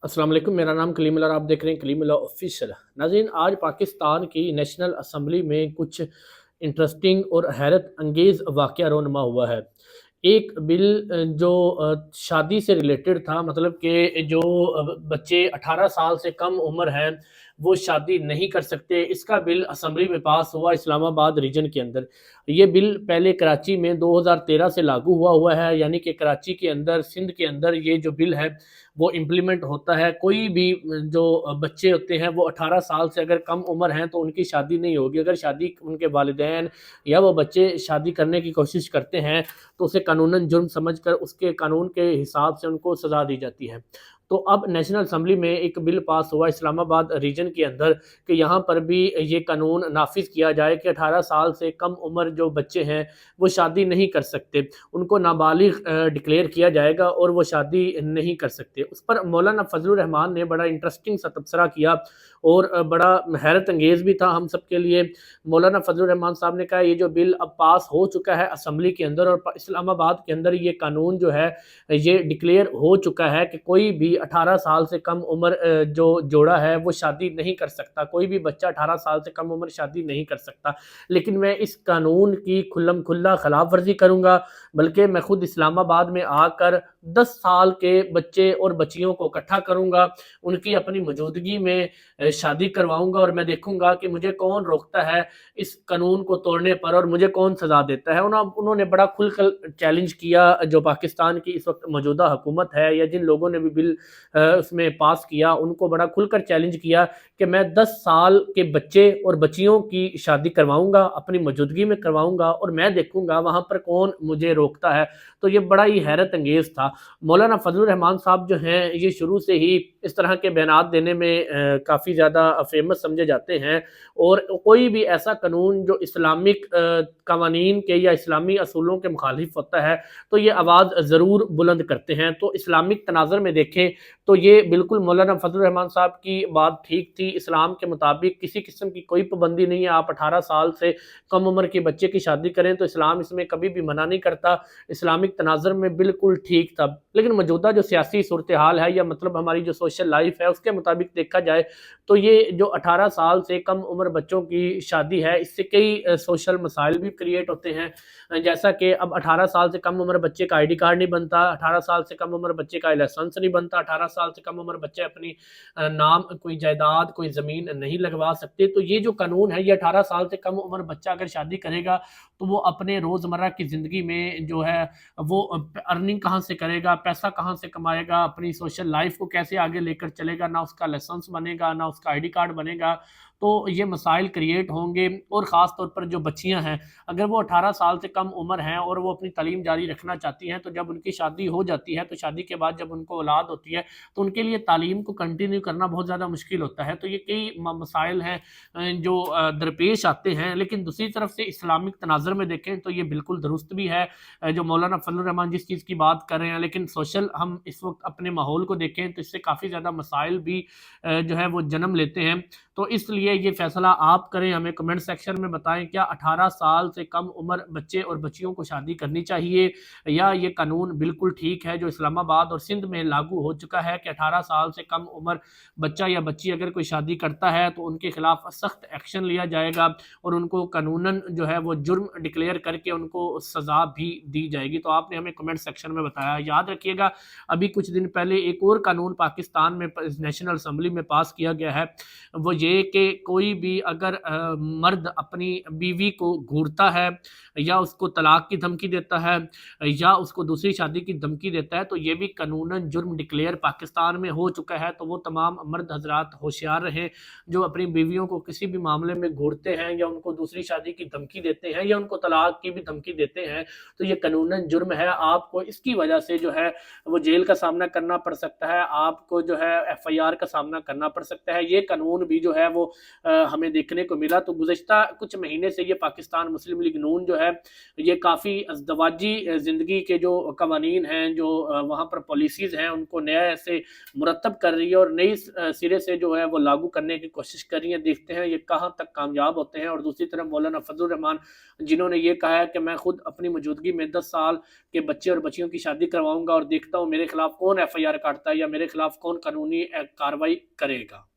अस्सलाम वालेकुम। मेरा नाम कलीम और आप देख रहे हैं कलीम ऑफिशियल। नाज़रीन, आज पाकिस्तान की नेशनल असम्बली में कुछ इंटरेस्टिंग और हैरत अंगेज़ वाक़या रोनमा हुआ है। एक बिल जो शादी से रिलेटेड था, मतलब कि जो बच्चे 18 साल से कम उम्र हैं वो शादी नहीं कर सकते, इसका बिल असम्बली में पास हुआ इस्लामाबाद रीजन के अंदर। ये बिल पहले कराची में 2013 से लागू हुआ है, यानी कि कराची के अंदर, सिंध के अंदर ये जो बिल है वो इम्प्लीमेंट होता है। कोई भी जो बच्चे होते हैं वो 18 साल से अगर कम उम्र हैं तो उनकी शादी नहीं होगी। अगर शादी उनके वालिदैन या वो बच्चे शादी करने की कोशिश करते हैं तो उसे कानूनन जुर्म समझकर उसके कानून के हिसाब से उनको सज़ा दी जाती है। तो अब नेशनल असम्बली में एक बिल पास हुआ इस्लामाबाद रीजन के अंदर कि यहाँ पर भी ये कानून नाफिज किया जाए कि 18 साल से कम उम्र जो बच्चे हैं वो शादी नहीं कर सकते, उनको नाबालिग डिक्लेयर किया जाएगा और वो शादी नहीं कर सकते। उस पर मौलाना फजलुर रहमान ने बड़ा इंटरेस्टिंग सा तबसरा किया और बड़ा हैरत अंगेज़ भी था हम सब के लिए। मौलाना फजलुर रहमान साहब ने कहा ये जो बिल अब पास हो चुका है असम्बली के अंदर और इस्लामाबाद के अंदर ये कानून जो है ये डिक्लेयर हो चुका है कि कोई भी 18 साल से कम उम्र जो जोड़ा है वो शादी नहीं कर सकता। कोई भी बच्चा 18 साल से कम उम्र शादी नहीं कर सकता। लेकिन मैं इस कानून की खुल्लम खुल्ला खिलाफ वर्जी करूँगा, बल्कि मैं खुद इस्लामाबाद में आकर 10 साल के बच्चे और बच्चियों को इकट्ठा करूँगा, उनकी अपनी मौजूदगी में शादी करवाऊँगा और मैं देखूँगा कि मुझे कौन रोकता है इस कानून को तोड़ने पर और मुझे कौन सज़ा देता है। उन्होंने बड़ा खुलकर चैलेंज किया जो पाकिस्तान की इस वक्त मौजूदा हुकूमत है या जिन लोगों ने भी बिल उसमें पास किया, उनको बड़ा खुलकर चैलेंज किया कि मैं 10 साल के बच्चे और बच्चियों की शादी करवाऊँगा, अपनी मौजूदगी में करवाऊँगा और मैं देखूँगा वहाँ पर कौन मुझे रोकता है। तो ये बड़ा ही हैरत अंगेज़ था। मौलाना फजलुर रहमान साहब जो हैं ये शुरू से ही इस तरह के बयानात देने में काफ़ी ज़्यादा फेमस समझे जाते हैं और कोई भी ऐसा कानून जो इस्लामिक कवानीन के या इस्लामी असूलों के मुखालिफ होता है तो ये आवाज़ ज़रूर बुलंद करते हैं। तो इस्लामिक तनाज़र में देखें तो ये बिल्कुल मौलाना फजलुर रहमान साहब की बात ठीक थी। इस्लाम के मुताबिक किसी किस्म की कोई पाबंदी नहीं है, आप 18 साल से कम उम्र के बच्चे की शादी करें तो इस्लाम इसमें कभी भी मना नहीं करता। इस्लामिक तनाज़र में बिल्कुल ठीक था। लेकिन मौजूदा जो सियासी सूरत हाल है या मतलब हमारी जो सोशल लाइफ है उसके मुताबिक देखा जाए तो ये जो 18 साल से कम उम्र बच्चों की शादी है इससे कई सोशल मसाइल भी क्रिएट होते हैं। जैसा कि अब 18 साल से कम उम्र बच्चे का आईडी कार्ड नहीं बनता, 18 साल से कम उम्र बच्चे का लाइसेंस नहीं बनता, 18 साल से कम उम्र बच्चे अपनी नाम कोई जायदाद कोई ज़मीन नहीं लगवा सकते। तो ये जो कानून है ये 18 साल से कम उम्र बच्चा अगर शादी करेगा तो वो अपने रोज़मर्रा की ज़िंदगी में जो है वो अर्निंग कहाँ से करेगा, पैसा कहाँ से कमाएगा, अपनी सोशल लाइफ को कैसे आगे लेकर चलेगा, ना उसका लाइसेंस बनेगा ना उसका आईडी कार्ड बनेगा। तो ये मसाइल क्रिएट होंगे और ख़ास तौर पर जो बच्चियां हैं अगर वो 18 साल से कम उम्र हैं और वो अपनी तालीम जारी रखना चाहती हैं तो जब उनकी शादी हो जाती है तो शादी के बाद जब उनको औलाद होती है तो उनके लिए तालीम को कंटिन्यू करना बहुत ज़्यादा मुश्किल होता है। तो ये कई मसाइल हैं जो दरपेश आते हैं। लेकिन दूसरी तरफ से इस्लामिक तनाज़र में देखें तो ये बिल्कुल दुरुस्त भी है जो मौलाना फजलुर रहमान जिस चीज़ की बात कर रहे हैं। लेकिन सोशल हम इस वक्त अपने माहौल को देखें तो इससे काफ़ी ज़्यादा मसाइल भी जो है वो जन्म लेते हैं। तो इसलिए ये फैसला आप करें, हमें कमेंट सेक्शन में बताएं क्या 18 साल से कम उम्र बच्चे और बच्चियों को शादी करनी चाहिए या ये कानून बिल्कुल ठीक है जो इस्लामाबाद और सिंध में लागू हो चुका है कि 18 साल से कम उम्र बच्चा या बच्ची अगर कोई शादी करता है तो उनके खिलाफ सख्त एक्शन लिया जाएगा और उनको कानूनन जो है वो जुर्म डिक्लेयर करके उनको सज़ा भी दी जाएगी। तो आपने हमें कमेंट सेक्शन में बताया। याद रखिएगा अभी कुछ दिन पहले एक और कानून पाकिस्तान में नेशनल असम्बली में पास किया गया है, वो ये कि कोई भी अगर मर्द अपनी बीवी को घूरता है या उसको तलाक की धमकी देता है या उसको दूसरी शादी की धमकी देता है तो ये भी कानूनन जुर्म डिक्लेयर पाकिस्तान में हो चुका है। तो वो तमाम मर्द हजरात होशियार रहें जो अपनी बीवियों को किसी भी मामले में घूरते हैं या उनको दूसरी शादी की धमकी देते हैं या उनको तलाक की भी धमकी देते हैं तो ये कानूनन जुर्म है। आपको इसकी वजह से जो है वो जेल का सामना करना पड़ सकता है, आपको जो है FIR का सामना करना पड़ सकता है। ये कानून भी जो है वो हमें देखने को मिला। तो गुज़श्ता कुछ महीने से ये पाकिस्तान मुस्लिम लीग नून जो है ये काफ़ी अज़दवाजी ज़िंदगी के जो कवानीन हैं जो वहाँ पर पॉलिसीज़ हैं उनको नया से سے مرتب کر رہی ہے اور نئی سرے سے جو ہے وہ لاگو کرنے کی کوشش کر رہی ہیں. دیکھتے ہیں یہ کہاں تک کامیاب ہوتے ہیں. اور دوسری طرف مولانا فضل الرحمان جنہوں نے یہ کہا ہے کہ میں خود اپنی موجودگی میں 10 سال کے بچے اور بچیوں کی شادی کرواؤں گا اور دیکھتا ہوں میرے خلاف کون ایف آئی آر کاٹتا ہے یا میرے خلاف کون قانونی کارروائی کرے گا.